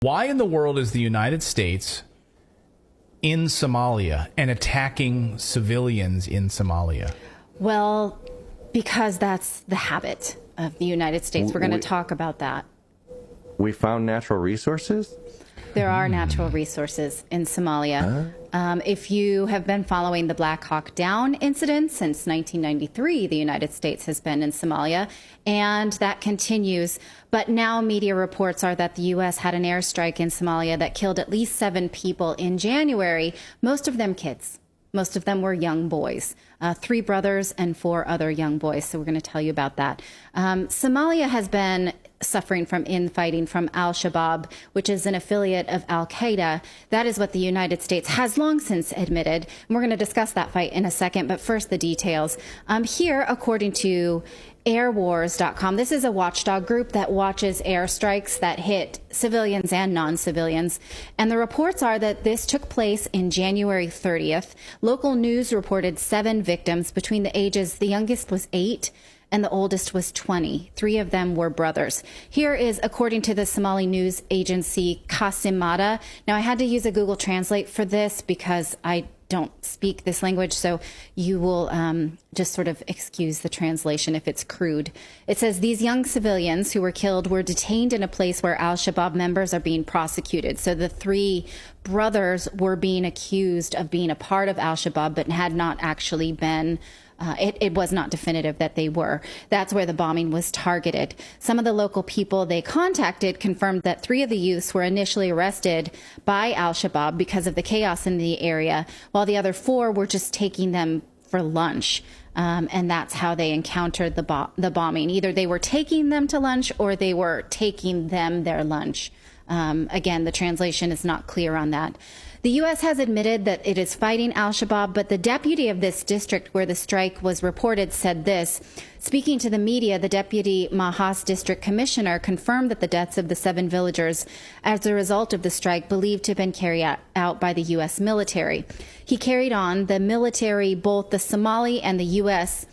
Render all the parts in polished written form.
Why in the world is the United States in Somalia and attacking civilians in Somalia? Well, because that's the habit of the United States. We're going to talk about that. We found natural resources? There are natural resources in Somalia. If you have been following the Black Hawk Down incident since 1993, the United States has been in Somalia, and that continues. But now media reports are that the U.S. had an airstrike in Somalia that killed at least 7 people in January, most of them kids. Most of them were young boys, 3 brothers and 4 other young boys. So we're going to tell you about that. Somalia has been suffering from infighting from al-Shabaab, which is an affiliate of al-Qaeda. That is what the United States has long since admitted. And we're going to discuss that fight in a second, but first the details. Here, according to airwars.com, this is a watchdog group that watches airstrikes that hit civilians and non-civilians. And the reports are that this took place in January 30th. Local news reported 7 victims between the ages, the youngest was 8, and the oldest was 20. 3 of them were brothers. Here is, according to the Somali news agency Kasimada. Now, I had to use a Google Translate for this because I don't speak this language, so you will just sort of excuse the translation if it's crude. It says these young civilians who were killed were detained in a place where al-Shabaab members are being prosecuted. So the 3 brothers were being accused of being a part of al-Shabaab, but had not actually been. It was not definitive that they were. That's where the bombing was targeted. Some of the local people they contacted confirmed that 3 of the youths were initially arrested by al-Shabaab because of the chaos in the area, while the other 4 were just taking them for lunch. And that's how they encountered the bombing. Either they were taking them to lunch or they were taking them their lunch. Again, the translation is not clear on that. The U.S. has admitted that it is fighting al-Shabaab, but the deputy of this district where the strike was reported said this. Speaking to the media, the deputy Mahas district commissioner confirmed that the deaths of the 7 villagers as a result of the strike believed to have been carried out by the U.S. military. He carried on the military, both the Somali and the U.S.,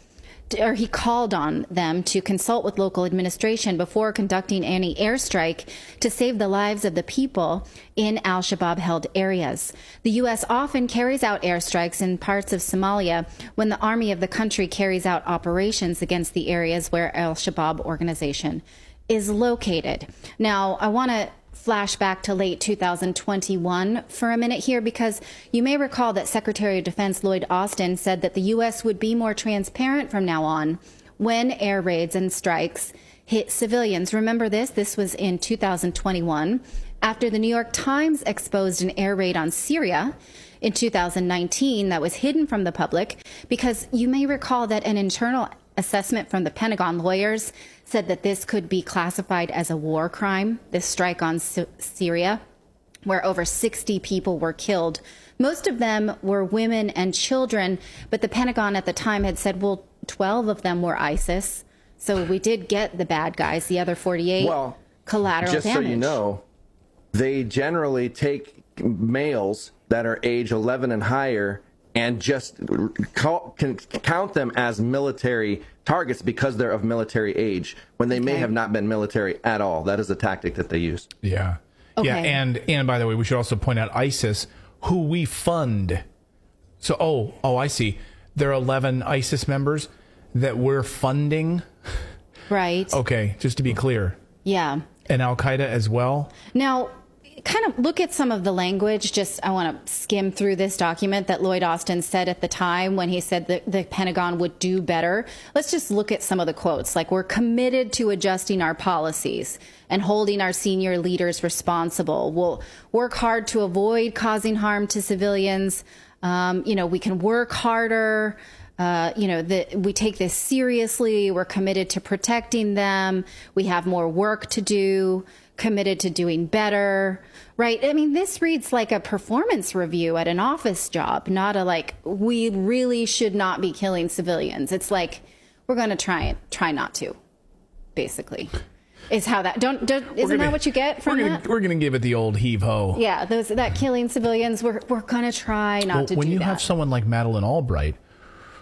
or he called on them to consult with local administration before conducting any airstrike to save the lives of the people in al-Shabaab-held areas. The U.S. often carries out airstrikes in parts of Somalia when the army of the country carries out operations against the areas where al-Shabaab organization is located. Now, I want to flash back to late 2021 for a minute here, because you may recall that Secretary of Defense Lloyd Austin said that the U.S. would be more transparent from now on when air raids and strikes hit civilians. Remember this? This was in 2021 after the New York Times exposed an air raid on Syria in 2019 that was hidden from the public, because you may recall that an internal assessment from the Pentagon lawyers said that this could be classified as a war crime, this strike on Syria, where over 60 people were killed. Most of them were women and children, but the Pentagon at the time had said, well, 12 of them were ISIS. So we did get the bad guys, the other 48 collateral damage. Just so you know, they generally take males that are age 11 and higher and just can count them as military targets because they're of military age, when they may have not been military at all. That is a tactic that they use. Yeah. Okay. Yeah, and by the way, we should also point out ISIS, who we fund. So, I see. There are 11 ISIS members that we're funding. Right. Okay, just to be clear. Yeah. And Al-Qaeda as well? Now, kind of look at some of the language. I want to skim through this document that Lloyd Austin said at the time when he said that the Pentagon would do better. Let's just look at some of the quotes. Like, we're committed to adjusting our policies and holding our senior leaders responsible. We'll work hard to avoid causing harm to civilians. We can work harder. We take this seriously. We're committed to protecting them. We have more work to do. Committed to doing better, right? I mean, this reads like a performance review at an office job, not a we really should not be killing civilians. It's like, we're going to try not to, basically. Is how that, isn't that what you get from that? We're going to give it the old heave-ho. Yeah, that killing civilians, we're going to try not to do that. When you have someone like Madeleine Albright,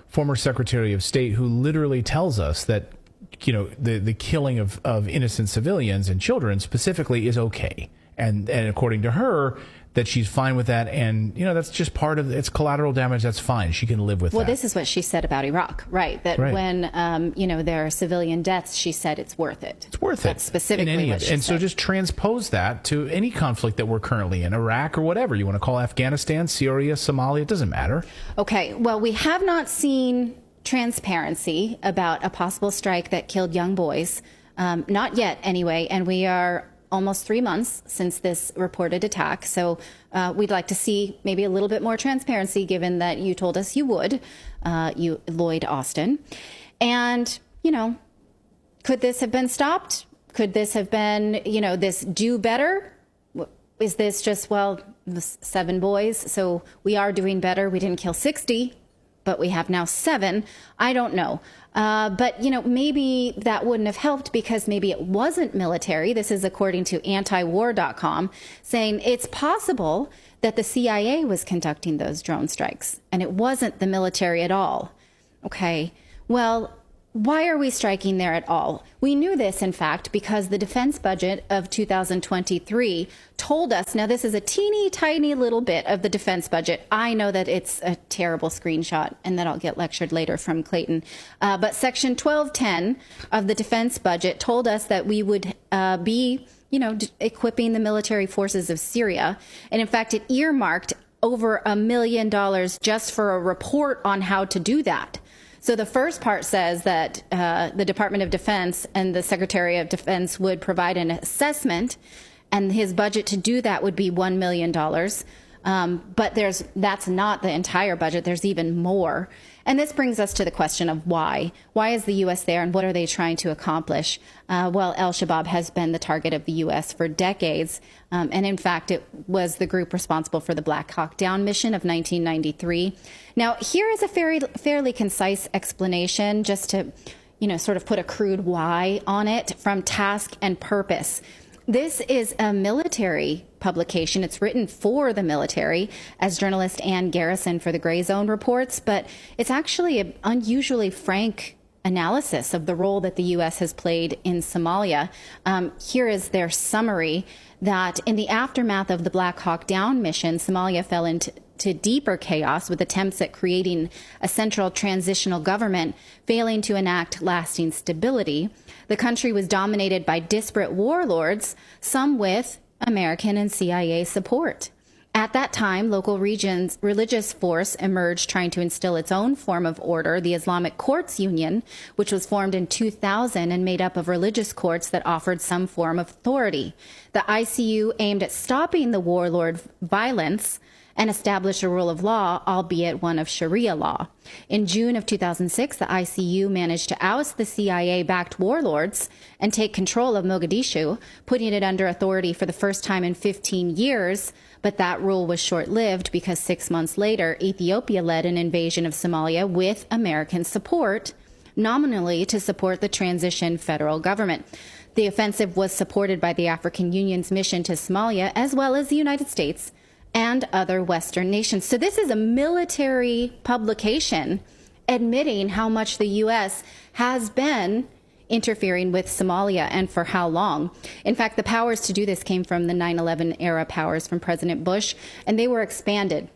former Secretary of State, who literally tells us that the killing of innocent civilians and children specifically is okay. And according to her, that she's fine with that. And, that's just part of it's collateral damage. That's fine. She can live with that. Well, this is what she said about Iraq, right? That when, there are civilian deaths, she said it's worth it. It's worth That's it. specifically what she said. And so just transpose that to any conflict that we're currently in, Iraq or whatever. You want to call Afghanistan, Syria, Somalia, it doesn't matter. Okay. Well, we have not seen transparency about a possible strike that killed young boys. Not yet, anyway. And we are almost 3 months since this reported attack. So we'd like to see maybe a little bit more transparency, given that you told us you would, Lloyd Austin. And, could this have been stopped? Could this have been, this do better? Is this just, 7 boys, so we are doing better. We didn't kill 60, but we have now 7. I don't know. But, maybe that wouldn't have helped because maybe it wasn't military. This is according to antiwar.com, saying it's possible that the CIA was conducting those drone strikes and it wasn't the military at all. Okay, well, why are we striking there at all? We knew this, in fact, because the defense budget of 2023 told us, now this is a teeny tiny little bit of the defense budget. I know that it's a terrible screenshot and that I'll get lectured later from Clayton. But section 1210 of the defense budget told us that we would be, equipping the military forces of Syria. And in fact, it earmarked over $1 million just for a report on how to do that. So the first part says that the Department of Defense and the Secretary of Defense would provide an assessment, and his budget to do that would be $1 million. But that's not the entire budget. There's even more. And this brings us to the question of why. Why is the U.S. there, and what are they trying to accomplish? Al-Shabaab has been the target of the U.S. for decades. And in fact, it was the group responsible for the Black Hawk Down mission of 1993. Now, here is a fairly concise explanation, just to, sort of put a crude why on it, from Task and Purpose. This is a military publication. It's written for the military, as journalist Ann Garrison for the Gray Zone reports, but it's actually an unusually frank analysis of the role that the U.S. has played in Somalia. Here is their summary that in the aftermath of the Black Hawk Down mission, Somalia fell into deeper chaos with attempts at creating a central transitional government failing to enact lasting stability. The country was dominated by disparate warlords, some with American and CIA support. At that time, local regions' religious force emerged trying to instill its own form of order, the Islamic Courts Union, which was formed in 2000 and made up of religious courts that offered some form of authority. The ICU aimed at stopping the warlord violence and establish a rule of law, albeit one of Sharia law. In June of 2006, the ICU managed to oust the CIA-backed warlords and take control of Mogadishu, putting it under authority for the first time in 15 years. But that rule was short-lived because 6 months later, Ethiopia led an invasion of Somalia with American support, nominally to support the transition federal government. The offensive was supported by the African Union's mission to Somalia, as well as the United States and other Western nations. So this is a military publication admitting how much the U.S. has been interfering with Somalia and for how long. In fact, the powers to do this came from the 9/11 era powers from President Bush, and they were expanded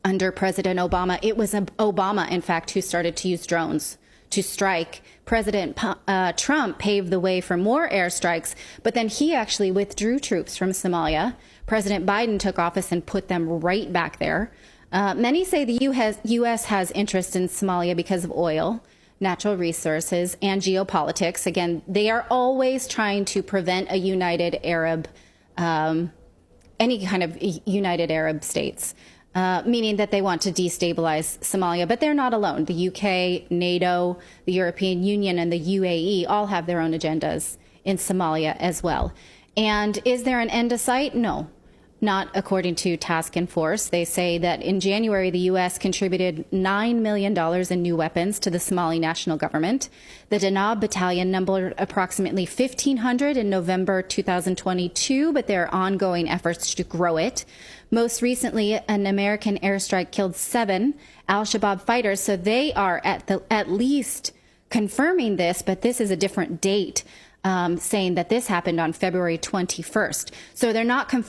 under President Obama. It was Obama, in fact, who started to use drones to strike. President Trump paved the way for more airstrikes, but then he actually withdrew troops from Somalia. President Biden took office and put them right back there. Many say the U.S. has interest in Somalia because of oil, natural resources, and geopolitics. Again, they are always trying to prevent a united Arab, any kind of united Arab states, meaning that they want to destabilize Somalia. But they're not alone. The UK, NATO, the European Union, and the UAE all have their own agendas in Somalia as well. And is there an end in sight? No. Not according to Task and Force. They say that in January, the U.S. contributed $9 million in new weapons to the Somali national government. The Danab battalion numbered approximately 1,500 in November 2022, but there are ongoing efforts to grow it. Most recently, an American airstrike killed 7 al-Shabaab fighters, so they are at least confirming this, but this is a different date. saying that this happened on February 21st. So they're not confirming